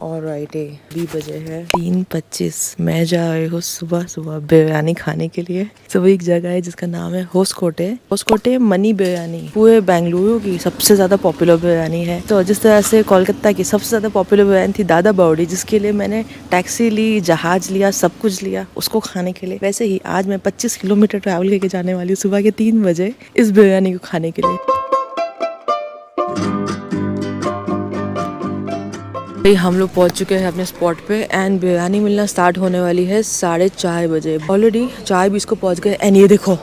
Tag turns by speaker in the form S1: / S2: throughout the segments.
S1: और राइट 2 बजे है 3:25। मैं जा रही हूँ सुबह सुबह बिरयानी खाने के लिए। सुबह एक जगह है जिसका नाम है होस्कोटे। होस्कोटे मनी बिरयानी पूरे बेंगलुरु की सबसे ज्यादा पॉपुलर बिरयानी है। तो जिस तरह से कोलकाता की सबसे ज्यादा पॉपुलर बिरयानी थी दादा बावड़ी, जिसके लिए मैंने टैक्सी ली, जहाज लिया, सब कुछ लिया उसको खाने के लिए, वैसे ही आज मैं 25 किलोमीटर ट्रैवल करके जाने वाली हूँ सुबह के 3 बजे इस बिरयानी को खाने के लिए। हम लोग पहुंच चुके हैं अपने स्पॉट पे एंड बिरयानी मिलना स्टार्ट होने वाली है 4:30 बजे। ऑलरेडी 4:20 को पहुंच गए एंड ये देखो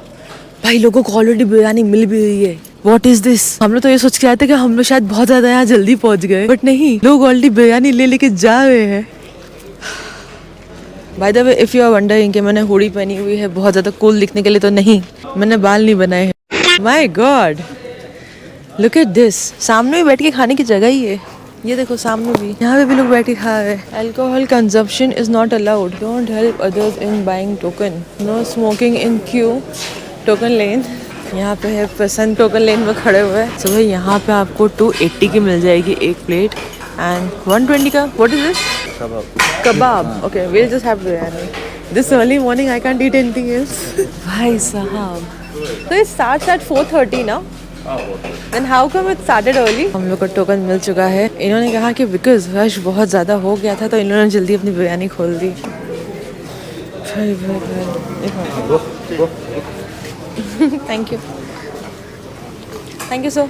S1: भाई, लोगों को ऑलरेडी बिरयानी मिल भी रही है। What is this? हम लोग तो ये सोच के आए थे कि हम लोग शायद बहुत ज्यादा यहाँ जल्दी पहुंच गए, बट नहीं, लोग ऑलरेडी बिरयानी ले लेके जा रहे हैं। By the way, if you are wondering कि मैंने हुडी पहनी हुई है बहुत ज्यादा कूल दिखने के लिए, तो नहीं, मैंने बाल नहीं बनाए हैं। My God, look at this. सामने ही बैठ के खाने की जगह ही है। ये देखो सामने भी, यहाँ पे भी लोग बैठ के खा रहे हैं। Alcohol consumption is not allowed. Don't help others in buying token. No smoking in queue token lane. यहाँ पे है प्रसन्न टोकन लेन में खड़े हुए हैं। सो भाई यहाँ पे आपको 280 की मिल जाएगी एक प्लेट एंड 120 का। What is this? Kebab. Okay, we'll just have biryani. This early morning I can't eat anything else. भाई साहब, तो it starts at 4:30 ना? Then how come it started early? हम लोग को टोकन मिल चुका है। इन्होंने कहा कि बिकॉज रश बहुत ज़्यादा हो गया था तो इन्होंने जल्दी अपनी बिरयानी खोल दी। Thank you, thank you sir.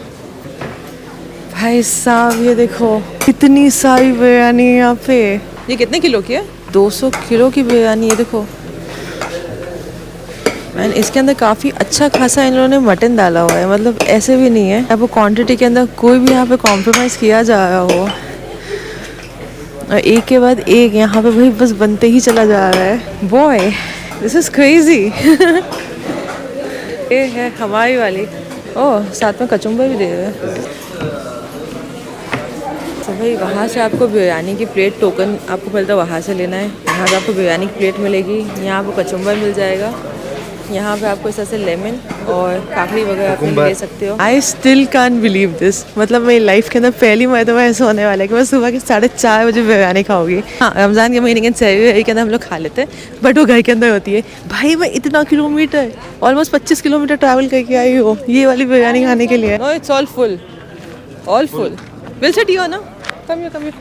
S1: भाई साहब ये देखो कितनी सारी बिरयानी यहाँ पे। ये कितने किलो की है? 200 किलो की बिरयानी है। देखो एंड इसके अंदर काफ़ी अच्छा खासा इन लोगों ने मटन डाला हुआ है। मतलब ऐसे भी नहीं है अब क्वांटिटी के अंदर कोई भी यहाँ पे कॉम्प्रोमाइज़ किया जा रहा हो। और एक के बाद एक यहाँ पे भाई बस बनते ही चला जा रहा है। Boy this is crazy. ये है हमारी वाली। ओह, साथ में कचुम्बर भी दे रहे हैं। तो भाई वहाँ से आपको बिरयानी की प्लेट टोकन आपको पहले तो वहाँ से लेना है। यहाँ से आपको बिरयानी की प्लेट मिलेगी, यहाँ आपको कचुम्बर मिल जाएगा, यहाँ पे आपको इस तरह से लेमन और काकड़ी वगैरह आप ले सकते हो। I still can't believe this. मतलब मेरी लाइफ के अंदर पहली मरतबा ऐसा होने वाला है कि मैं सुबह के 4:30 बजे बिरयानी खाऊंगी। हाँ, रमज़ान के महीने के सेहरी के अंदर हम लोग खा लेते हैं, बट वो घर के अंदर होती है। भाई मैं इतना किलोमीटर, ऑलमोस्ट 25 किलोमीटर ट्रैवल करके आई हूँ ये वाली बिरयानी खाने के लिए। No, it's all full, all full. Will set you ना, कम हियर।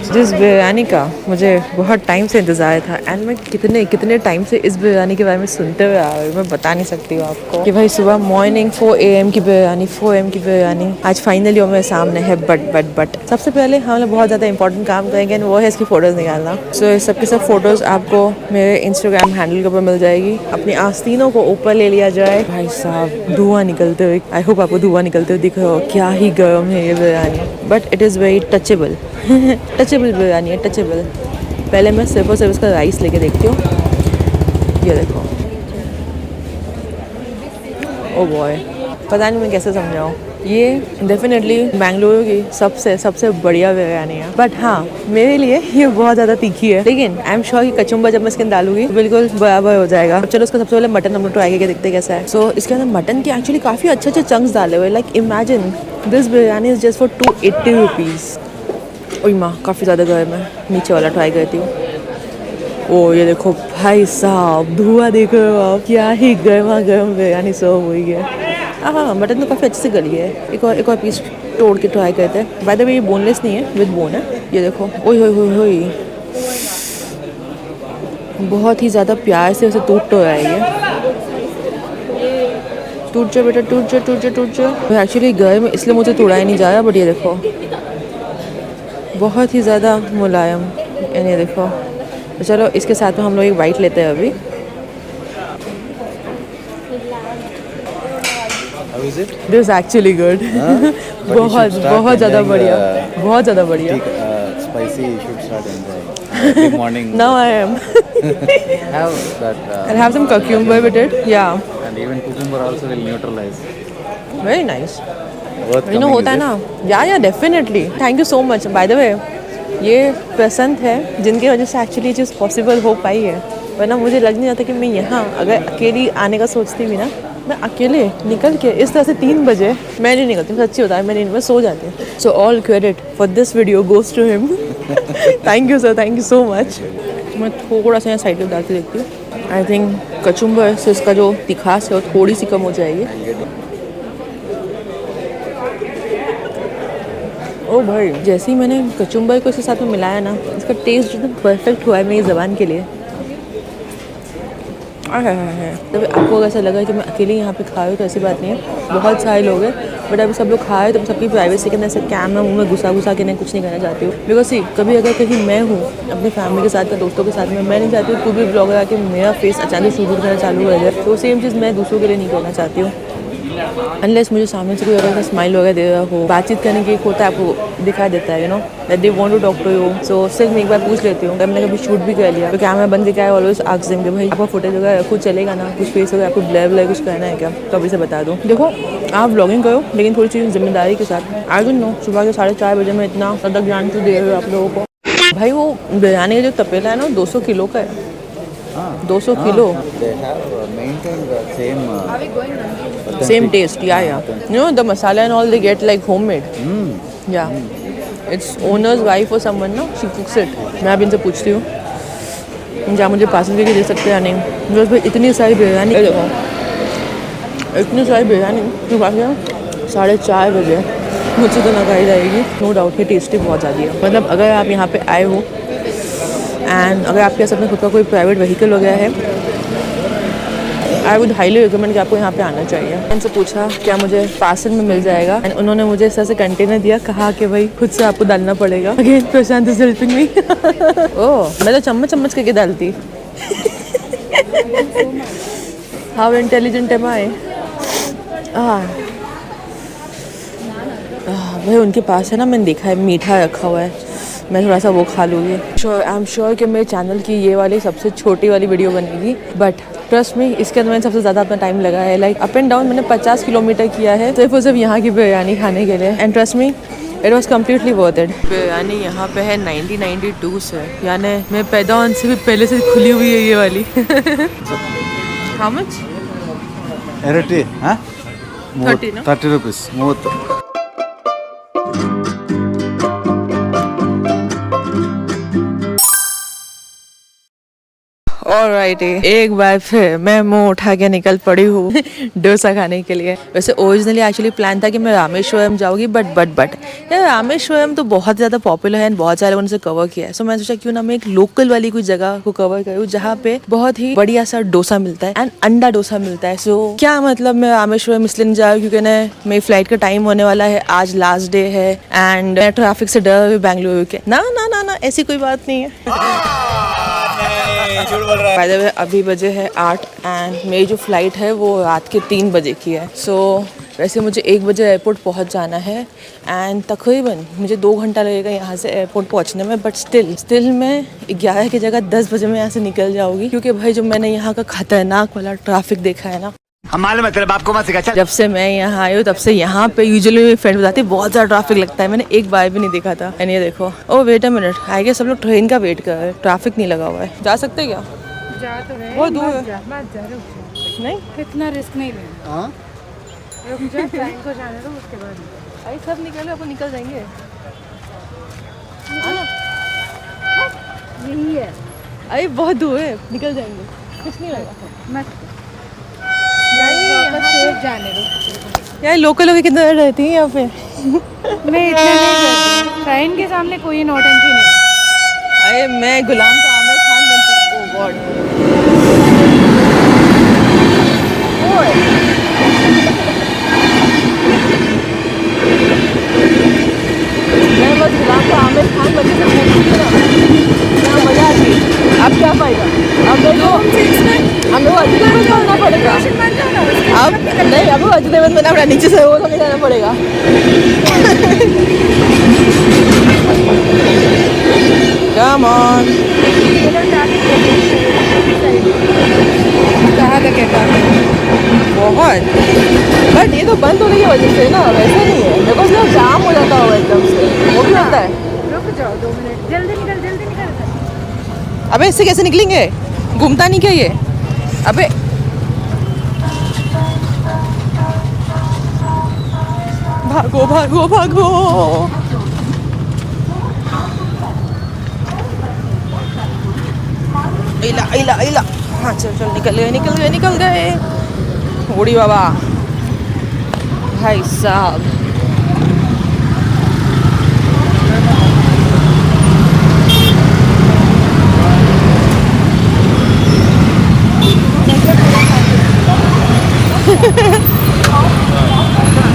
S1: जिस बिरयानी का मुझे बहुत टाइम से इंतज़ार था एंड मैं कितने टाइम से इस बिरयानी के बारे में सुनते हुए आ रही हूँ, मैं बता नहीं सकती हूँ आपको कि भाई सुबह मॉर्निंग 4 AM की बिरयानी, 4 AM की बिरयानी आज फाइनली मेरे सामने है। बट सबसे पहले हम लोग बहुत ज़्यादा इंपॉर्टेंट काम करेंगे वो है इसकी फ़ोटोज़ निकालना। सो इस सबके सब फ़ोटोज़ आपको मेरे इंस्टाग्राम हैंडल के ऊपर मिल जाएगी। अपनी आस्तीनों को ऊपर ले लिया जाए। भाई साहब धुआं निकलते हुए, आई होप आपको धुआं निकलते हुए दिख रहा हो। क्या ही गर्म है ये biryani, but it is very touchable. Touchable biryani है, टचेबल। पहले मैं सिर्फ और सिर्फ इसका राइस लेके देखती हूँ। ये देखो, ओ बॉय, पता नहीं मैं कैसे समझाऊँ। ये डेफिनेटली बेंगलुरु की सबसे बढ़िया बिरयानी है। बट हाँ, मेरे लिए ये बहुत ज़्यादा तीखी है, लेकिन आई एम श्योर कि कचुम्बर जब मैं इसके अंदर डालूंगी बिल्कुल बराबर हो जाएगा। चलो उसका सबसे पहले मटन हम लोग ट्राई करके देखते कैसा है। सो इसके अंदर मटन के एक्चुअली काफ़ी अच्छे चंक्स डाले हुए। Like imagine this biryani is just for 280 rupees. ओई माँ, काफ़ी ज़्यादा गर्म है। नीचे वाला ट्राई करती हूँ। ओ ये देखो भाई साहब, धुआं देख रहे हो आप, क्या ही गर्मा गर्म बिरयानी सर्व हुई है। हाँ, मटन तो काफ़ी अच्छे से गली है। एक और पीस तोड़ के ट्राई करते हैं। बाय द वे ये बोनलेस नहीं है, विद बोन है। ये देखो, ओए होए, बहुत ही ज़्यादा प्यार से उसे टूट तो रहा है ये। टूट जाओ बेटा, टूट जाओ। एक्चुअली गर्म इसलिए मुझे तोड़ा ही नहीं जा रहा, बट ये देखो बहुत ही ज़्यादा मुलायम। ये देखो, तो चलो इसके साथ में हम लोग एक बाइट लेते हैं अभी। This actually good. बहुत ज़्यादा बढ़िया, बहुत ज़्यादा बढ़िया।
S2: Spicy you should start enjoying. Big morning.
S1: Now I am.
S2: Have that.
S1: I'll have some cucumber with it. Yeah.
S2: And even cucumber also will neutralize.
S1: Very nice.
S2: Worth
S1: You know होता है ना? Yeah, definitely. Thank you so much. By the way, ये पसंद है जिनकी वजह से actually ये चीज़ पॉसिबल हो पाई है। वरना मुझे लग नहीं जाता कि मैं यहाँ अगर अकेली आने का सोचती भी ना मैं अकेले निकल के इस तरह से 3 बजे मैं नहीं निकलती, सच्ची होता है, मैं सो जाती हूँ. So all credit for this video goes to him. Thank you sir, thank you so much. मैं थोड़ा सा यहाँ साइड पे डाल के देखती हूँ. आई थिंक कचुम्बर से इसका जो तिखास है वो थोड़ी सी कम हो जाएगी. ओ भाई, जैसे ही मैंने कचुम्बर को इसके साथ में मिलाया ना, इसका टेस्ट एकदम परफेक्ट हुआ है मेरी ज़बान के लिए. तब आपको अगर ऐसा लगा कि मैं अकेले यहाँ पे खा रही हूँ तो ऐसी बात नहीं है, बहुत सारे लोग हैं. बट अभी सब लोग खा रहे हैं तो सबकी प्राइवेसी के अंदर ऐसे कैमरा मुँह में घुसा के नहीं कुछ नहीं करना चाहती हूँ. बिकॉज सी कभी अगर कहीं मैं हूँ अपनी फैमिली के साथ या दोस्तों के साथ में, मैं नहीं चाहती हूँ कोई भी ब्लॉगर आके मेरा फेस अचानक शूट करना चालू कर जाए. तो सेम चीज़ मैं दूसरों के लिए नहीं करना चाहती हूँ. अनलेस मुझे सामने से कोई अगर स्माइल वगैरह दे रहा हो, बातचीत करने की एक होता है, आपको दिखा देता है, you know that they want to talk to you. So सिर्फ मैं एक बार पूछ लेती हूँ. मैंने कभी शूट भी कर लिया तो कैमरा बंद करके आया, ऑलवेज आस्क देम कि भाई आपका फुटेज वगैरह कुछ चलेगा ना, कुछ फेस वगैरह आपको ब्लर कुछ करना है क्या, तो अभी से बता दूँ. देखो आप व्लॉगिंग करो लेकिन थोड़ी सी जिम्मेदारी के साथ. आई डोंट नो सुबह के 4:30 बजे में इतना तक ज्ञान क्यों दे रहे हो आप लोगों को. भाई वो बिरयानी का जो तपेला है ना 200 किलो का है. 200 kilo. Same taste, yeah. You know the masala and all they get like homemade. Yeah. It's owner's wife or someone, no? She cooks it. मैं अब इनसे पूछती हूँ क्या मुझे पार्सल करके दे सकते हैं या नहीं. बस भाई इतनी सारी बिरयानी, देखो इतनी सारी बिरयानी सुबह के 4:30 बजे मुझसे तो ना खाई जाएगी. नो डाउट ये टेस्टी बहुत ज़्यादा है. मतलब अगर आप यहाँ पे आए हो एंड अगर आपके पास अपने खुद का कोई प्राइवेट व्हीकल वगैरह है, आई वुड हाईली रिकमेंड कि आपको यहाँ पे आना चाहिए. इनसे पूछा क्या मुझे पार्सल में मिल जाएगा एंड उन्होंने मुझे इस तरह से कंटेनर दिया, कहा कि भाई खुद से आपको डालना पड़ेगा. Again Prashant is helping me. Oh मैं तो चम्मच करके डालती. How intelligent am I. भाई उनके पास है ना, मैंने देखा है मीठा रखा हुआ है, मैं थोड़ा सा वो खा लूँगी. आई एम श्योर कि मेरे चैनल की ये वाली सबसे छोटी वाली वीडियो बनेगी. बट ट्रस्ट में इसके अंदर मैंने सबसे ज़्यादा अपना टाइम लगा है. लाइक अप एंड डाउन मैंने 50 किलोमीटर किया है सिर्फ और सिर्फ यहाँ की बिरयानी खाने के लिए. And trust me it was completely worth it. Biryani यहाँ पे है 1992 से, यानी मैं पैदा होने से भी पहले से खुली हुई है ये वाली. How much?
S2: 30 rupees.
S1: ऑलराइट, एक बार फिर मैं मुंह उठा के निकल पड़ी हूँ डोसा खाने के लिए. वैसे ओरिजिनली एक्चुअली प्लान था कि मैं रामेश्वरम जाऊँगी, बट यार रामेश्वरम तो बहुत ज़्यादा पॉपुलर है, बहुत सारे लोगों ने कवर किया है. सो मैं सोचा क्यों ना मैं एक लोकल वाली कोई जगह को कवर करूँ जहाँ पे बहुत ही बढ़िया सा डोसा मिलता है एंड अंडा डोसा मिलता है. सो क्या मतलब मैं रामेश्वरम इसलिए नहीं जा रही क्योंकि ना मेरी फ्लाइट का टाइम होने वाला है, आज लास्ट डे है एंड मैं ट्रैफिक से डर रही हूँ बेंगलुरु के. ना ऐसी कोई बात नहीं है. बाय द वे अभी बजे है 8 एंड मेरी जो फ्लाइट है वो रात के 3 बजे की है. सो वैसे मुझे 1 बजे एयरपोर्ट पहुंच जाना है एंड तकरीबन मुझे 2 घंटा लगेगा यहाँ से एयरपोर्ट पहुँचने में. बट स्टिल मैं 11 की जगह 10 बजे में यहाँ से निकल जाऊँगी क्योंकि भाई जो मैंने यहाँ का खतरनाक वाला ट्रैफिक देखा है ना,
S2: आपको मत सिखा.
S1: जब से मैं यहाँ आई हूँ तब से यहाँ पे यूजुअली मेरी फ्रेंड बताती है बहुत ज़्यादा ट्रैफिक लगता है. मैंने एक बार भी नहीं देखा था. एंड ये देखो, oh wait a minute, I guess सब लोग ट्रेन का वेट कर रहे हैं, ट्रैफिक नहीं लगा हुआ है. जा सकते क्या?
S3: जा तो रहे,
S1: बहुत दूर है.
S3: रुक जा.
S1: नहीं
S3: इतना रिस्क नहीं लेना. रुक जा, ट्रेन को जाने दो उसके बाद.
S1: अरे सब निकलो, अपन निकल जाएंगे.
S3: यही है.
S1: अरे बहुत दूर है, निकल जाएंगे, कुछ नहीं लगा.
S3: मत सेफ जाने दो.
S1: यार लोकल लोग कितना रहती हैं यहाँ पे.
S3: मैं इतना नहीं करती. ट्रेन के सामने कोई नौटंकी नहीं.
S1: अरे मैं गुलाम का आमिर खान बनती. ओह गॉड. मैं बस गुलाम का आमिर खान बनती से घूमती थी ना, क्या मजा आती. अब क्या फायदा, अब हमें वो अजय देवगन बनना पड़ेगा. अब नहीं, अब वो अजय देवगन बनना पड़ेगा, नीचे से वो तो नहीं जाना पड़ेगा. Come on.
S3: कहाँ तक है
S1: बहुत. बट ये तो बंद होने की वजह से ना, वैसे नहीं है. मेरे को सिर्फ जाम हो जाता होगा एकदम से, वो भी होता है.
S3: रुक जाओ 2 मिनट. जल्दी निकल.
S1: अबे इससे कैसे निकलेंगे, घूमता नहीं क्या ये. अबे भागो भागो भागो। इला इला इला। हाँ चल चल, निकल गए निकल गए निकल गए। उड़ी बाबा भाई साहब।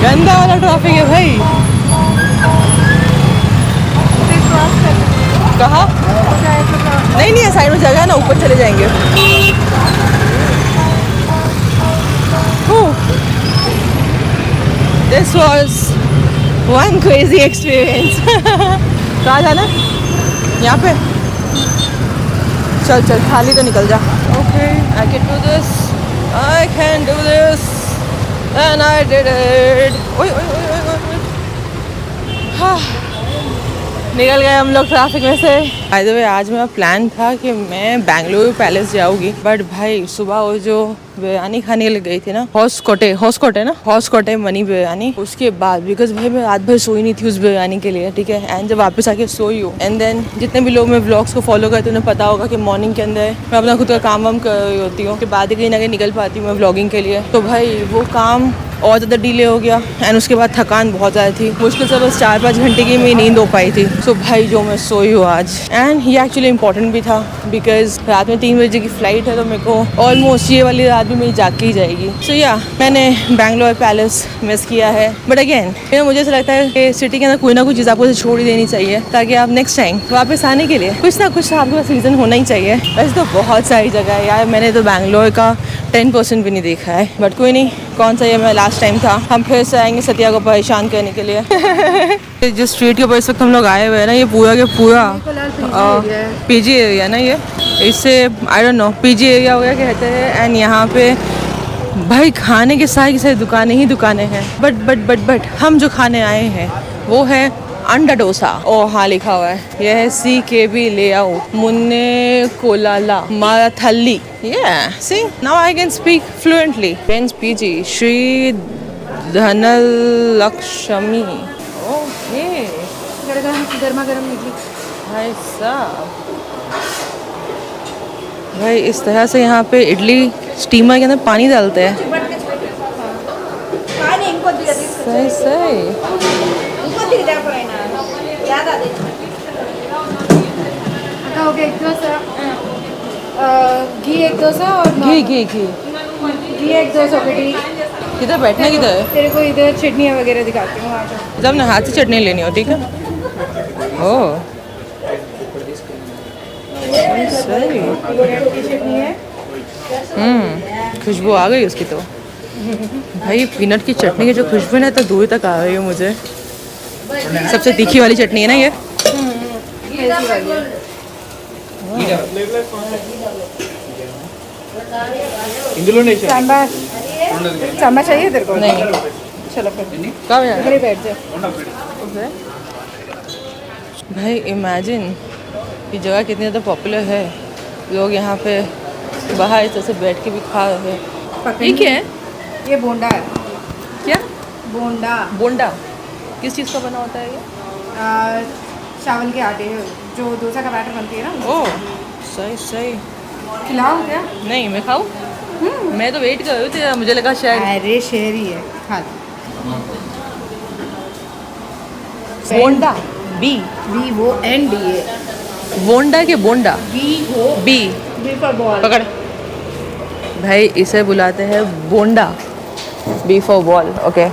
S1: गंदा वाला ट्रैफिक है भाई। कहाँ? नहीं नहीं, साइड में जगह है ना, ऊपर चले जाएंगे। This was one crazy experience. कहाँ जाना? यहाँ पे? चल चल, खाली तो निकल जा। Okay, I can do this. I can do this. And I did it. ओए ओए ओए ओए ओए। हाँ, निकल गए हम लोग ट्रैफिक में से। बाय द वे, आज मेरा प्लान था कि मैं बेंगलुरु पैलेस जाऊंगी, बट भाई सुबह वो जो बिरयानी खाने के लिए गई थी ना, हॉस कोटे ना, हॉस कोटे मनी बिरयानी, उसके बाद बिकॉज भाई मैं रात भर सोई नहीं थी उस बिरयानी के लिए, ठीक है। एंड जब वापस आके सोई हूँ, एंड देन जितने भी लोग मैं व्लॉग्स को फॉलो करते उन्हें पता होगा कि मॉर्निंग के अंदर मैं अपना खुद का काम वाम कर रही होती हूँ, उसके बाद ही कहीं ना कहीं निकल पाती हूँ मैं व्लॉगिंग के लिए। तो भाई वो काम और ज़्यादा डिले हो गया, एंड उसके बाद थकान बहुत ज़्यादा थी, मुश्किल से बस 4-5 घंटे की मेरी नींद हो पाई थी। सो भाई जो मैं सोई हूँ आज, एंड ये एक्चुअली इंपॉर्टेंट भी था बिकॉज रात में 3 बजे की फ़्लाइट है, तो मेरे को ऑलमोस्ट ये वाली रात भी मेरी जाग के ही जाएगी। सो या मैंने बेंगलोर पैलेस मिस किया है, बट अगेन मुझे ऐसा लगता है कि सिटी के अंदर कोई ना कोई चीज़ आपको छोड़ ही देनी चाहिए, ताकि आप नेक्स्ट टाइम वापस आने के लिए कुछ ना कुछ आपके पास रीज़न होना ही चाहिए। वैसे तो बहुत सारी जगह है यार, मैंने तो बेंगलोर का 10% भी नहीं देखा है, बट कोई नहीं, कौन सा ये मेरा लास्ट टाइम था। हम फिर से आएंगे सत्या को परेशान करने के लिए। जिस स्ट्रीट के ऊपर इस वक्त हम लोग आए हुए हैं ना, ये पूरा के पूरा पीजी एरिया ना, ये इससे I don't know PG area वगैरह कहते हैं। एंड यहाँ पे भाई खाने के सारी की सारी दुकानें ही दुकानें हैं, बट हम जो खाने आए हैं वो है अंडा डोसा। ओ हाँ, लिखा हुआ है, यह है CKB लेआउट मुन्ने कोलाला Marathahalli. Yeah, see, now I can speak fluently. Friends PG, Shri Dhanalakshmi. Okay.
S3: गर्मा गर्म इडली।
S1: भाई साहब, भाई इस तरह से यहाँ पे इडली स्टीमर के अंदर पानी डालते हैं। सही सही।
S3: हो गया एक डोसा, घी एक डोसा और
S1: घी घी घी
S3: घी एक डोसा बेटी।
S1: किधर बैठना, किधर है?
S3: तेरे को इधर चटनियाँ वगैरह दिखाती हूँ, आ जाओ।
S1: जब ना हाथ से चटनी लेनी हो, ठीक है। ओह सही।
S3: चटनी है,
S1: खुशबू आ गई उसकी तो। भाई पीनट की चटनी की जो खुशबू है तो दूर तक आ रही है मुझे। सबसे तीखी वाली चटनी है ना ये।
S3: सांभर सांभर चाहिए तेरे को?
S1: नहीं,
S3: चलो फिर
S1: कब यार?
S3: इधर ही बैठ जा।
S1: भाई इमेजिन ये जगह कितनी ज़्यादा पॉपुलर है, लोग यहाँ पे बाहर इस तरह से बैठ के भी खा रहे हैं। ये क्या है?
S3: ये बोंडा है।
S1: क्या
S3: बोंडा?
S1: बोंडा किस चीज़ का बना होता है ये?
S3: चावल के आटे जो डोसा का बैटर बनती है ना।
S1: ओह सही सही।
S3: खिलाओ क्या?
S1: नहीं, मैं खाऊँ? मैं तो वेट कर रही थी, मुझे लगा शायद।
S3: अरे शहरी है, खा
S1: बोंडा बी
S3: वो एंड डी है।
S1: बोंडा के बोंडा
S3: बी हो
S1: बी
S3: बी फॉर बॉल।
S1: पकड़ भाई, इसे बुलाते हैं बोंडा, बी फॉर बॉल। ओके,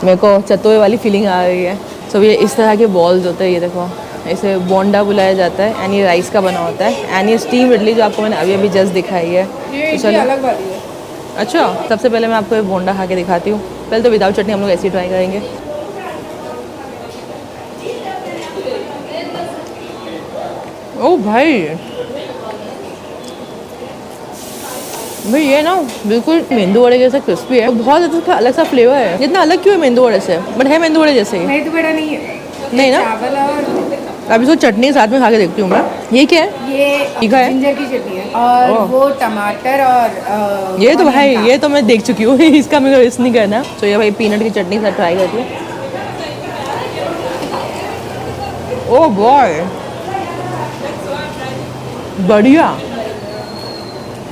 S1: मेरे को चतोए वाली फीलिंग आ रही है। सो ये इस तरह के बॉल्स होते हैं, ये देखो, इसे बोंडा बुलाया जाता है। एंड ये राइस का बना होता है। एंड ये स्टीम इडली जो आपको मैंने अभी अभी जस्ट दिखाई है।
S3: ये
S1: तो चलो,
S3: अलग वाली है।
S1: अच्छा, सबसे पहले मैं आपको ये बोंडा खा के दिखाती हूँ। पहले तो विदाउट चटनी हम लोग ऐसे ही ट्राई करेंगे। ओ भाई, भाई ये ना बिल्कुल मेंदू वड़े जैसा क्रिस्पी है, बहुत अच्छा अलग सा फ्लेवर है। जितना अलग क्यों है मेंदू वड़े से, बट है मेंदू वड़े जैसे ही।
S3: नहीं तो बेटा नहीं है,
S1: नहीं ना,
S3: चावल और
S1: अभी इसको चटनी के साथ में खा के देखती हूँ मैं। ये क्या है?
S3: ये
S1: तीखा है?
S3: जिंजर की चटनी है और
S1: ओह।
S3: वो टमाटर और
S1: ये तो
S3: onion
S1: भाई
S3: का।
S1: ये तो मैं देख चुकी हूँ। इसका मेरे को रिस्क नहीं करना। तो ये भाई पीनट की चटनी के साथ ट्राई करती हूँ। ओ बॉय, बढ़िया।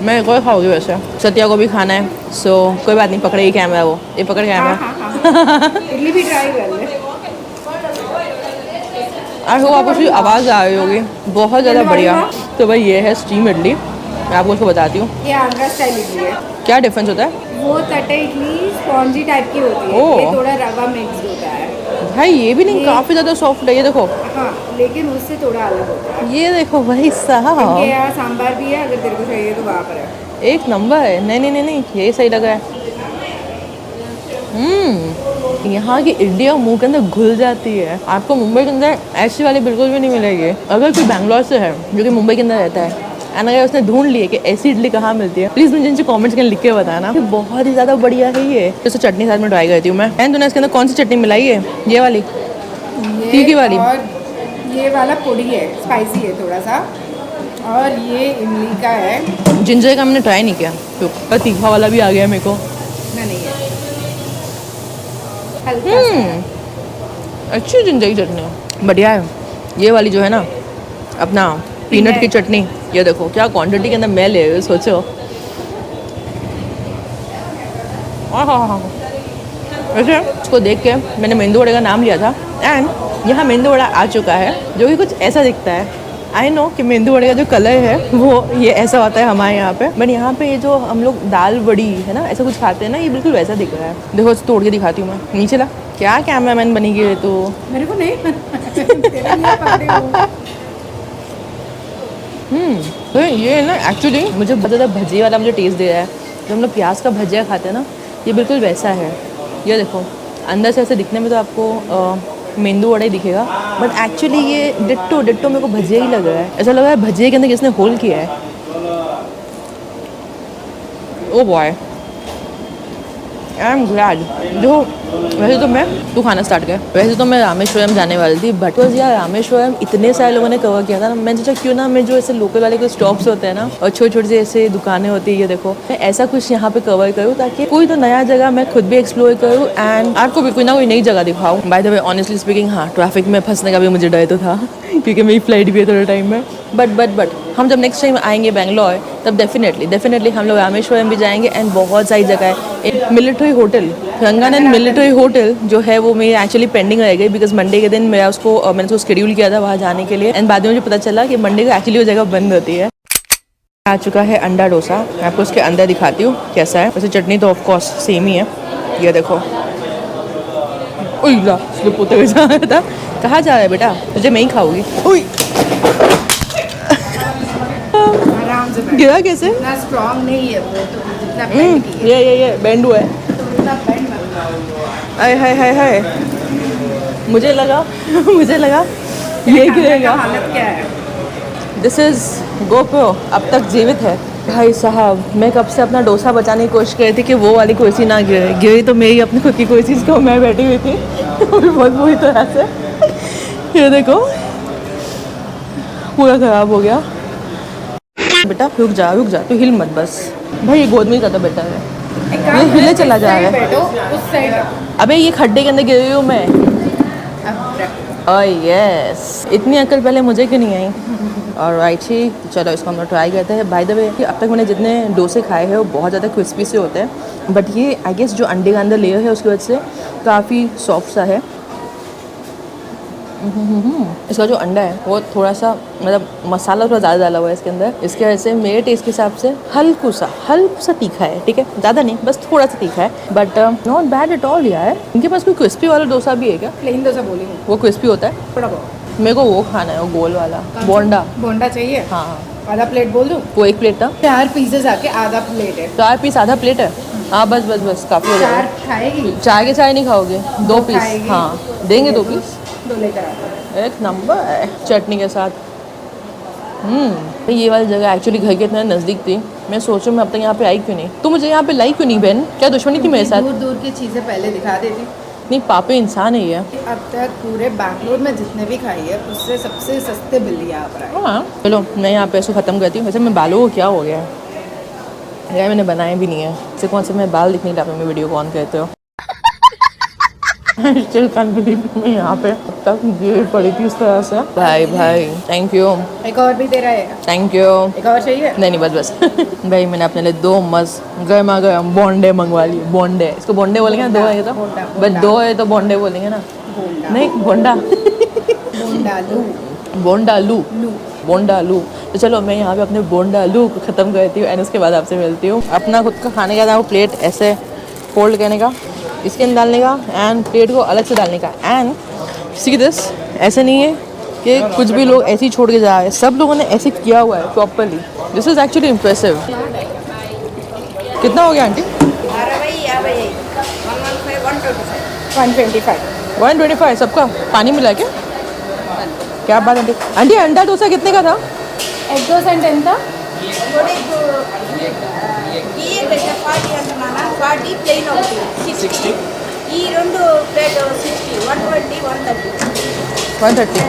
S1: मैं एक और खाऊंगी वैसे, सत्या को भी खाना है, सो कोई बात नहीं, पकड़ेगी कैमरा वो, ये पकड़ कैमरा।
S3: इडली भी ट्राई कर ले।
S1: आज वो आपको उसकी आवाज़ आ रही होगी, बहुत ज़्यादा बढ़िया। तो भाई ये है स्टीम इडली, मैं आपको उसको बताती हूँ
S3: ये आंध्रा स्टाइल इडली है।
S1: क्या डिफरेंस होता है।
S3: वो तटे इडली स्पॉन्जी टाइप की होती है,
S1: ओह।
S3: ये थोड़ा रवा मिक्स होता है।
S1: भाई ये भी नहीं, काफ़ी ज़्यादा सॉफ्ट है, ये देखो,
S3: हाँ, लेकिन उससे थोड़ा अलग होता है।
S1: ये देखो भाई
S3: इनके
S1: साहब,
S3: यहाँ सांभर भी है, अगर तेरे को चाहिए तो वहाँ पर है।
S1: एक नंबर है। नहीं नहीं नहीं नहीं, यही सही लगा है। यहाँ की इडलियाँ मुंह के अंदर घुल जाती है। आपको मुंबई के अंदर ऐसी वाली बिल्कुल भी नहीं मिलेगी। अगर कोई बैंगलोर से है जो कि मुंबई के अंदर रहता है, एंड अगर उसने ढूंढ लिए कि ऐसी इडली कहाँ मिलती है, प्लीज़ मुझे नीचे कमेंट्स में लिख के बताना। ये बहुत ही ज़्यादा बढ़िया है ये। जैसे चटनी साथ में ट्राई करती हूँ मैं। एंड तूने इसके अंदर कौन सी चटनी मिलाई है? ये वाली तीखी वाली?
S3: और ये वाला पोड़ी है, स्पाइसी है थोड़ा सा, और ये इमली का है।
S1: जिंजर का मैंने ट्राई नहीं किया, तो तीखा वाला भी आ गया मेरे को।
S3: ना नहीं है, हल्का सा।
S1: अच्छी जिंजर की चटनी है, बढ़िया है। ये वाली जो है ना अपना पीनट की चटनी, ये देखो क्या क्वांटिटी के अंदर मैं ले रही हूँ, सोचो। हाँ, वैसे इसको देख के मैंने मेंदू वड़े का नाम लिया था, एंड यहाँ मेंदू वड़ा आ चुका है जो कि कुछ ऐसा दिखता है। आई नो कि मेंदू वड़े का जो कलर है वो ये ऐसा होता है हमारे यहाँ पे, बट यहाँ पे ये जो हम लोग दाल बड़ी है ना ऐसा कुछ खाते हैं ना, ये बिल्कुल वैसा दिख रहा है। देखो इसे तोड़ के दिखाती हूँ मैं। नीचे ला, क्या कैमरामैन बनी गई तो।
S3: मेरे को नहीं तेरे लिए पकड़ रही हूँ।
S1: तो ये ना एक्चुअली मुझे बहुत ज़्यादा भजिए वाला मुझे टेस्ट दे रहा है। जो हम लोग प्याज का भजिया खाते हैं ना, ये बिल्कुल वैसा है। ये देखो अंदर से ऐसे दिखने में तो आपको मेंदू वड़ा ही दिखेगा, बट एक्चुअली ये डिट्टो डिट्टो मेरे को भजिया ही लग रहा है। ऐसा लग रहा है भजिए के अंदर किसने होल किया है। Oh boy, I am glad. जो वैसे तो मैं तू खाना स्टार्ट कर, वैसे तो मैं रामेश्वरम जाने वाली थी, बट यार रामेश्वरम इतने सारे लोगों ने कवर किया था ना, मैंने सोचा क्यों ना मैं जो ऐसे लोकल वाले कोई स्टॉप्स होते हैं ना और छोटे छोटे से ऐसे दुकानें होती है, ये देखो मैं ऐसा कुछ यहाँ पे कवर करूँ ताकि कोई तो नया जगह मैं खुद भी एक्सप्लोर करूँ एंड आपको भी कोई ना कोई नई जगह दिखाऊँ। Bye the way honestly speaking, हाँ ट्रैफिक में फंसने का भी मुझे डर तो था क्योंकि मेरी फ्लाइट भी है थोड़े टाइम में, बट हम जब नेक्स्ट टाइम आएंगे बेंगलोर तब डेफिनेटली हम लोग रामेश्वरम भी जाएंगे एंड बहुत सारी जगह है। एक मिलिट्री होटल, रंगानंद मिलिट्री होटल जो है वो मेरी एक्चुअली पेंडिंग रह गई बिकॉज मंडे के दिन मैंने उसको शेड्यूल किया था वहाँ जाने के लिए, एंड बाद में मुझे पता चला कि मंडे को एक्चुअली वो जगह बंद होती है। आ चुका है अंडा डोसा, मैं आपको उसके अंदर दिखाती हूँ कैसा है। वैसे चटनी तो ऑफकोर्स सेम ही है, ये देखो। पोते हुए जा रहा था। कहाँ जा रहा है बेटा? तुझे मैं ही खाऊंगी।
S3: आराम से बैठ।
S1: गिरा कैसे?
S3: इतना स्ट्रॉन्ग नहीं है वो, तो जितना बेंड की है।
S1: ये बैंड हुआ है।
S3: तो उतना बेंड मत।
S1: आय हाय मुझे लगा ये गिरेगा।
S3: हालत क्या है?
S1: दिस इज गोप्रो अब तक जीवित है। भाई साहब मैं कब से अपना डोसा बचाने की कोशिश कर रही थी कि वो वाली कुर्सी ना गिरी तो मेरी अपनी खुद की कुर्सी जिसको मैं बैठी हुई थी वो भी बहुत बुरी तरह से। ये देखो पूरा ख़राब हो गया। बेटा रुक जा तू हिल मत बस। भाई ये गोद में ही ज़्यादा बेटर है,
S3: एक काम
S1: ये
S3: करो,
S1: हिले चला
S3: इस
S1: जा
S3: साइड
S1: रहा है।
S3: बैठो, उस साइड
S1: अबे ये खड्डे के अंदर गिर रही हूँ मैं।
S3: अब रख।
S1: ओह यस, इतनी अकल पहले मुझे क्यों नहीं आई। और राइट ही, चलो इसको हम लोग ट्राई करते हैं। बाय द वे अब तक मैंने जितने डोसे खाए हैं वो बहुत ज़्यादा क्रिस्पी से होते हैं, बट ये आई गेस जो अंडे का अंदर लेयर है उसकी वजह से काफ़ी सॉफ्ट सा है। इसका जो अंडा है वो थोड़ा सा मतलब मसाला थोड़ा ज़्यादा डाला हुआ है इसके अंदर, इसके वजह से मेरे टेस्ट के हिसाब से हल्का सा तीखा है। ठीक है, ज़्यादा नहीं, बस थोड़ा सा तीखा है, but not bad at all यार। इनके पास कोई क्रिस्पी वाला डोसा भी है क्या?
S3: प्लेन डोसा बोली हूँ,
S1: वो क्रिस्पी होता है?
S3: थोड़ा बहुत।
S1: मेरे को वो खाना है, वो गोल वाला बोंडा
S3: चाहिए?
S1: हाँ,
S3: आधा प्लेट बोल दूँ?
S1: वो एक प्लेट था।
S3: 4 पीसेस आके आधा प्लेट है।
S1: 4 पीस आधा प्लेट है? हाँ बस काफ़ी हो
S3: 4
S1: जाएगा।
S3: खाएगी?
S1: चाय के चाय नहीं खाओगे? 2 पीस?
S3: खाएगी।
S1: हाँ देंगे 2 पीस।
S3: 2 लेकर आता हूँ।
S1: एक नंबर है चटनी के साथ। ये वाली जगह एक्चुअली घर के इतना नज़दीक थी, मैं सोचूं मैं अब तक यहाँ पे आई क्यों नहीं। तू मुझे यहाँ पे लाई क्यों नहीं बहन? क्या दुश्मनी थी मेरे साथ?
S3: दूर दूर की चीज़ें पहले दिखा देती।
S1: नहीं पापे इंसान है ये।
S3: अब तक पूरे बैंगलोर में जितने भी खाई है उससे सबसे सस्ते बिल्ली यहाँ पर आई।
S1: हाँ चलो मैं यहाँ पे इसको ख़त्म करती हूँ। वैसे मैं बालों को क्या हो गया है यार, मैंने बनाए भी नहीं है। इसे कौन से मैं बाल दिखने लगा, मैं वीडियो को ऑन करते हो। स्टिल कैन बिलीव मैं यहाँ पे अब तक गिर पड़ी थी इस तरह से। भाई भाई थैंक यू,
S3: एक और भी दे रहा है,
S1: थैंक यू।
S3: एक और चाहिए?
S1: नहीं बस बस भाई मैंने अपने लिए 2 मस्त गर्मा गर्म बोंडे मंगवा लिए। बोंडे, इसको बोंडे बोलेंगे ना? 2 है ये तो,
S3: बोंडा,
S1: बस 2 है तो बोंडे बोलेंगे ना?
S3: बोंडा,
S1: नहीं बोंडा
S3: बोंडालू,
S1: बोंडालू,
S3: लू।
S1: बोंडालू। तो चलो मैं यहाँ पे अपने बोंडालू को ख़त्म करती हूँ एंड उसके बाद आपसे मिलती हूँ। अपना खुद का खाने का था वो प्लेट ऐसे फोल्ड करने का, इसके अंदर डालने का एंड प्लेट को अलग से डालने का। एंड सी दिस, ऐसे नहीं है कि कुछ भी लोग ऐसे ही छोड़ के जा रहे हैं, सब लोगों ने ऐसे किया हुआ है properly. This is actually impressive. कितना हो गया आंटी?
S3: 125।
S1: 125 सबका? पानी मिला क्या? क्या बात आंटी। आंटी अंडा डोसा कितने का था?
S3: ఎగ్ దోశ అంటే ఎంత?
S4: ఈ రెండు ప్లేట్ 60, 120, 130.
S1: 130।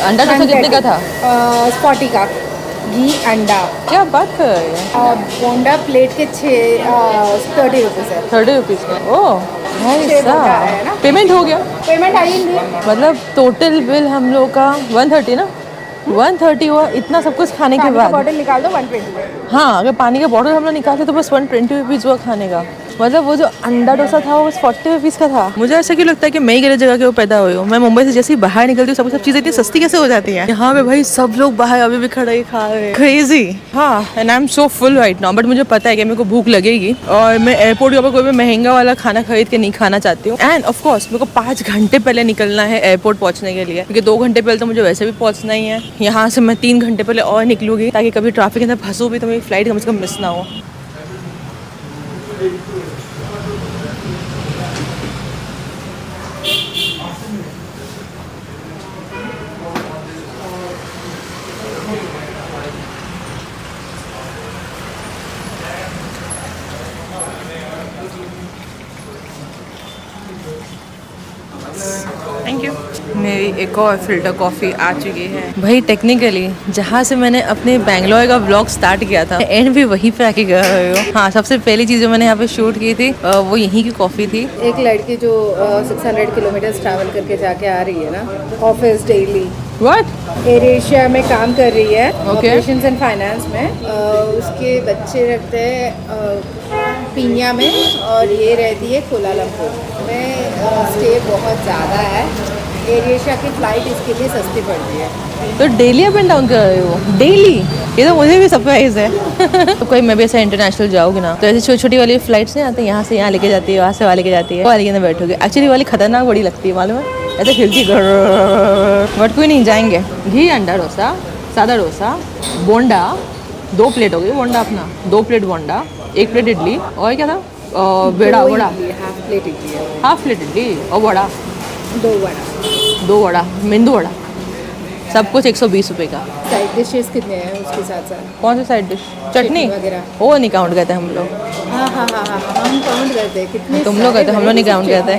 S1: अंडा डोसा कितने का था?
S3: 40 का घी अंडा।
S1: क्या बात कर रही है?
S3: बोंडा प्लेट के 30 रुपीज़ है।
S1: 30 रुपीज़ का? ओह भाई
S3: छः बोंडा है ना?
S1: साहब, पेमेंट हो गया?
S3: पेमेंट आई नहीं?
S1: मतलब टोटल बिल हम लोग का 130 ना? 130 हुआ इतना सब कुछ खाने के
S3: पानी का
S1: बाद।
S3: बॉटल निकाल दो 120।
S1: हाँ अगर पानी का बॉटल हम लोग निकालते तो बस 120 रुपीज़ हुआ खाने का। मतलब वो जो अंडा डोसा था वो बस 40 रुपीज़ का था। मुझे ऐसा क्यों लगता है कि मैं ही गलत जगह के वो पैदा हुई हूँ। मैं मुंबई से जैसे ही बाहर निकलती हूँ सब चीज़ें इतनी सस्ती कैसे हो जाती हैं यहाँ पे भाई। सब लोग बाहर अभी भी खड़े ही खा रहे हैं, क्रेजी। हाँ and I am so full right now, but मुझे पता है कि मेरे को भूख लगेगी और मैं एयरपोर्ट के ऊपर कोई भी महंगा वाला खाना खरीद के नहीं खाना चाहती हूँ। एंड ऑफ कोर्स मेरे को 5 घंटे पहले निकलना है एयरपोर्ट पहुँचने के लिए, क्योंकि 2 घंटे पहले तो मुझे वैसे भी पहुँचना ही है। यहाँ से मैं 3 घंटे पहले और निकलूंगी ताकि कभी ट्रैफिक के अंदर फंसूँ भी तो मेरी फ्लाइट कम से कम मिस ना हो। Thank you. मेरी एक और फिल्टर कॉफ़ी आ चुकी है। भाई टेक्निकली जहाँ से मैंने अपने बैंगलोर का व्लॉग स्टार्ट किया था एंड भी वहीं पे आके कर रही हो। हाँ सबसे पहली चीज़ जो मैंने यहाँ पे शूट की थी वो यहीं की कॉफ़ी थी।
S3: एक लड़की जो 600 किलोमीटर ट्रैवल करके जाके आ रही है ना office daily,
S1: what?
S3: Air Asia में काम कर रही है
S1: Okay.
S3: ऑपरेशंस एंड फाइनेंस में। उसके बच्चे रहते हैं पीनिया में और ये रहती है कोलालमपुर में। स्टे बहुत ज़्यादा है, एयर एशिया की फ़्लाइट इसके लिए सस्ती पड़ती है।
S1: तो डेली अप एंड डाउन कर रहे हो? डेली? ये तो मुझे भी सरप्राइज है। तो कोई मैं भी ऐसे इंटरनेशनल जाओगी ना तो ऐसी छोटी छोटी वाली फ्लाइट्स नहीं आती, यहाँ से यहाँ लेके जाती है, वहाँ से वहाँ लेके जाती है, वाली के अंदर बैठोगे। एक्चुअली वाली खतरनाक बड़ी लगती है मालूम है, ऐसे खिड़की बट कोई नहीं जाएंगे। घी अंडा डोसा, सादा डोसा, बोंडा 2 प्लेट हो गई बोंडा अपना, 2 प्लेट बोंडा, 1 प्लेट इडली और क्या था बेड़ा वड़ा,
S3: हाफ प्लेट इडली है,
S1: हाफ प्लेट इडली और वड़ा,
S3: 2 वड़ा,
S1: 2 वड़ा, मेंदू वड़ा, सब कुछ 120 रुपये का।
S3: साइड डिशेस कितने हैं उसके साथ साथ?
S1: कौन सी साइड डिश? चटनी
S3: वगैरह?
S1: वो नहीं काउंट करते हम लोग।
S3: हाँ हाँ हाँ हाँ हम काउंट करते हैं कितने।
S1: तुम लोग करते, हम लोग नहीं काउंट करते,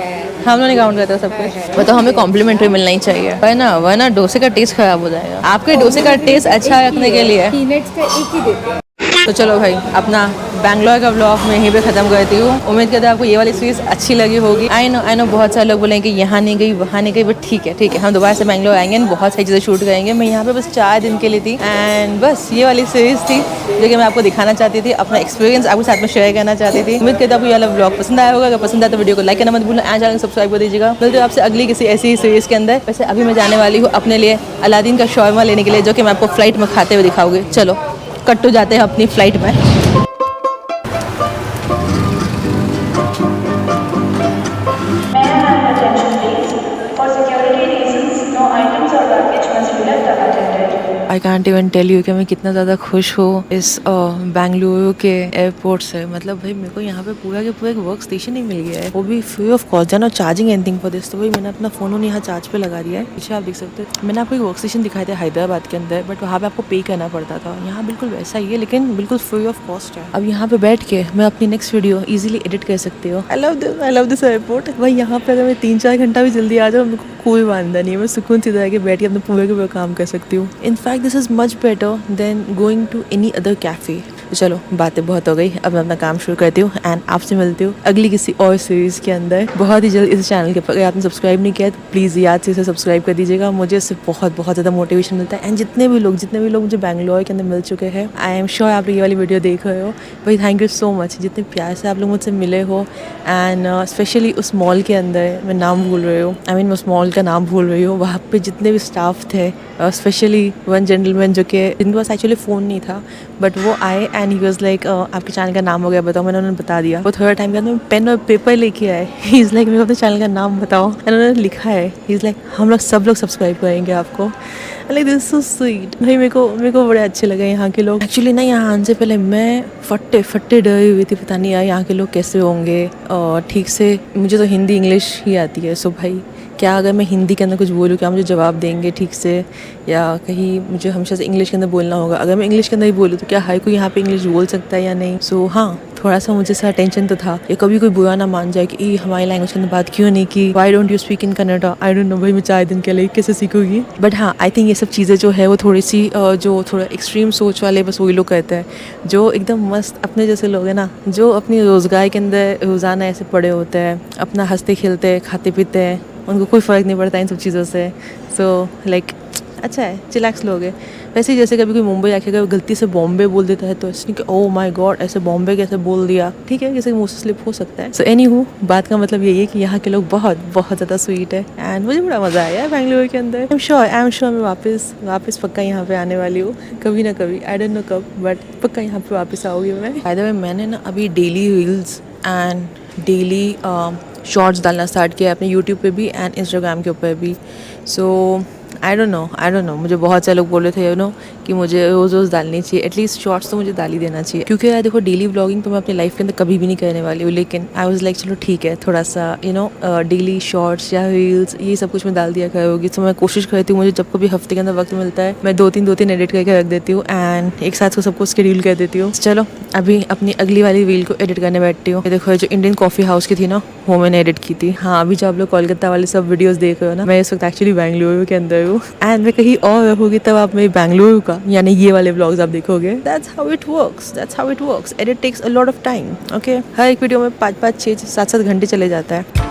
S1: हम लोग नहीं काउंट करते सब कुछ। मतलब हमें कॉम्प्लीमेंट्री मिलना ही चाहिए वरना डोसे का टेस्ट खराब हो जाएगा। आपके डोसे का टेस्ट अच्छा रखने के लिए
S3: पीनट्स का एक ही देते हैं।
S1: तो चलो भाई अपना बैंगलोर का व्लॉग मैं यहीं पे ख़त्म करती हूँ। उम्मीद करते हैं आपको ये वाली सीरीज़ अच्छी लगी होगी। आई नो बहुत सारे लोग बोलेंगे कि यहाँ नहीं गई वहाँ नहीं गई, बट ठीक है हम दोबारा से बैंगलोर आएंगे और बहुत सारी चीज़ें शूट करेंगे। मैं यहाँ पे बस 4 दिन के लिए थी एंड बस ये वाली सीरीज़ थी जो कि मैं आपको दिखाना चाहती थी, अपना एक्सपीरियंस आपके साथ में शेयर करना चाहती थी। उम्मीद करते हैं आपको ये वाला व्लॉग पसंद आया होगा। अगर पसंद आया तो वीडियो को लाइक करना मत भूलना एंड चैनल को सब्सक्राइब कर दीजिएगा। मिलते हैं आपसे अगली किसी ऐसी सीरीज़ के अंदर। वैसे अभी मैं जाने वाली हूँ अपने लिए अलादीन का शौरमा लेने के लिए, जो कि मैं आपको फ्लाइट में खाते हुए दिखाऊंगी। चलो कट्टू जाते हैं अपनी फ्लाइट में। I can't even tell you कि मैं कितना ज़्यादा खुश हूँ इस बेंगलुरु के एयरपोर्ट से। मतलब भाई मेरे को यहाँ पे पूरा के पूरा एक वर्क स्टेशन ही मिल गया है, वो भी फ्री ऑफ कॉस्ट, ना चार्जिंग एनीथिंग फॉर दिस। तो भाई मैंने अपना फ़ोन यहाँ चार्ज पे लगा दिया है। पीछे आप देख सकते हो मैंने आपको एक वर्क स्टेशन दिखाया था हैदराबाद के अंदर, बट वहाँ पे आपको पे करना पड़ता था। यहाँ बिल्कुल वैसा ही है लेकिन बिल्कुल फ्री ऑफ कॉस्ट है। अब यहाँ पे बैठ के मैं अपनी नेक्स्ट वीडियो इजीली एडिट कर सकती हूँ। I love this airport. भाई यहाँ पे अगर मैं 3-4 घंटा भी जल्दी आ जाऊँ मेरे को कोई वांदा नहीं है, मैं सुकून से जाके बैठ के अपने पूरे के पूरे काम कर सकती हूँ। In fact this is much better than going to any other cafe. तो चलो बातें बहुत हो गई, अब मैं अपना काम शुरू करती हूँ एंड आपसे मिलती हूँ अगली किसी और सीरीज़ के अंदर बहुत ही जल्द। इस चैनल के ऊपर अगर आपने सब्सक्राइब नहीं किया तो प्लीज़ याद से इसे सब्सक्राइब कर दीजिएगा, मुझे इससे बहुत बहुत ज़्यादा मोटिवेशन मिलता है। एंड जितने भी लोग मुझे बैंगलोर के अंदर मिल चुके हैं, आई एम श्योर आप ये वाली वीडियो देख रहे हो भाई, थैंक यू सो मच, जितने प्यार से आप लोग मुझसे मिले हो। एंड स्पेशली उस मॉल के अंदर, मैं नाम भूल रही हूँ, आई मीन उस मॉल का नाम भूल रही हूँ, वहाँ पे जितने भी स्टाफ थे, स्पेशली वन जेंटलमैन जो कि जिनके पास एक्चुअली फ़ोन नहीं था बट वो आए एंड ही वाज लाइक आपके चैनल का नाम हो गया बताओ, मैंने उन्होंने बता दिया। वो थोड़ा टाइम के बाद में पेन और पेपर लेके आए, ही इज़ लाइक मेरे को अपने चैनल का नाम बताओ, एंड उन्होंने लिखा है, ही इज़ लाइक हम लोग सब्सक्राइब करेंगे आपको। लाइक दिस सो स्वीट भाई, मेरे को बड़े अच्छे लगे यहाँ के लोग। एक्चुअली ना यहाँ आने से पहले मैं फट्टे डरी हुई थी, पता नहीं यार यहाँ के लोग कैसे होंगे और ठीक से, मुझे तो हिंदी इंग्लिश ही आती है, सो भाई क्या अगर मैं हिंदी के अंदर कुछ बोलूँ क्या मुझे जवाब देंगे ठीक से, या कहीं मुझे हमेशा से इंग्लिश के अंदर बोलना होगा। अगर मैं इंग्लिश के अंदर ही बोलूँ तो क्या हर कोई यहाँ पे इंग्लिश बोल सकता है या नहीं। सो हाँ, थोड़ा सा मुझे सा टेंशन तो था, ये कभी कोई बुरा ना मान जाए कि हमारी लैंग्वेज के अंदर बात क्यों नहीं की, why don't you speak in Kannada, I don't know भाई मैं 4 दिन के लिए कैसे सीखूंगी। बट हाँ, आई थिंक ये सब चीज़ें जो है वो थोड़ी सी जो थोड़ा एक्सट्रीम सोच वाले बस वही लोग कहते हैं, जो एकदम मस्त अपने जैसे लोग हैं ना, जो अपनी रोज़गार के अंदर रोज़ाना ऐसे पड़े होते हैं, अपना हंसते खेलते खाते पीते हैं, उनको कोई फ़र्क नहीं पड़ता इन सब चीज़ों से। सो लाइक अच्छा है, चिलैक्स लोग हैं। वैसे ही जैसे कभी कोई मुंबई आके अगर गलती से बॉम्बे बोल देता है तो इसलिए कि ओह माय गॉड ऐसे बॉम्बे कैसे बोल दिया, ठीक है किसी के मुँह से स्लिप हो सकता है। सो एनीहू, बात का मतलब यही है कि यहाँ के लोग बहुत बहुत ज़्यादा स्वीट है एंड मुझे बड़ा मज़ा आया है बैंगलोर के अंदर। आई एम श्योर मैं वापस पक्का यहाँ पे आने वाली हूँ कभी ना कभी, आई डोंट नो कब, बट पक्का यहाँ पे वापस आऊँगी मैं। बाय द वे मैंने ना अभी daily reels and daily shorts डालना स्टार्ट किया अपने यूट्यूब पे भी एंड इंस्टाग्राम के ऊपर भी। सो आई डोंट नो मुझे बहुत से लोग बोल रहे थे यू नो कि मुझे रोज़ डालनी चाहिए, एटलीस्ट शॉर्ट्स तो मुझे डाल ही देना चाहिए, क्योंकि यार देखो डेली व्लॉगिंग तो मैं अपनी लाइफ के अंदर कभी भी नहीं करने वाली हूँ, लेकिन आई वाज लाइक चलो ठीक है थोड़ा सा यू नो डेली शॉर्ट्स या रील्स ये सब कुछ मैं डाल दिया करूँगी। तो मैं कोशिश करती हूँ मुझे जब कभी हफ्ते के अंदर वक्त मिलता है मैं दो तीन एडिट करके रख देती हूँ एंड एक साथ सबको शेड्यूल कर देती हूँ। चलो अभी अपनी अगली वाली रील को एडिट करने बैठती हूँ। देखो जो इंडियन कॉफ़ी हाउस की थी ना वो मैंने एडिट की थी। हाँ, अभी जो आप लोग कोलकाता वाले सब वीडियोस देख रहे हो ना, मैं इस वक्त एक्चुअली बेंगलुरु के अंदर हूँ एंड मैं कहीं और रहूँगी तब आप मेरी बेंगलुरु का यानी ये वाले व्लॉग्स आप देखोगे। That's how it works. Edit takes a lot of time. Okay, हर एक वीडियो में 5-5, 6-7 घंटे चले जाता है।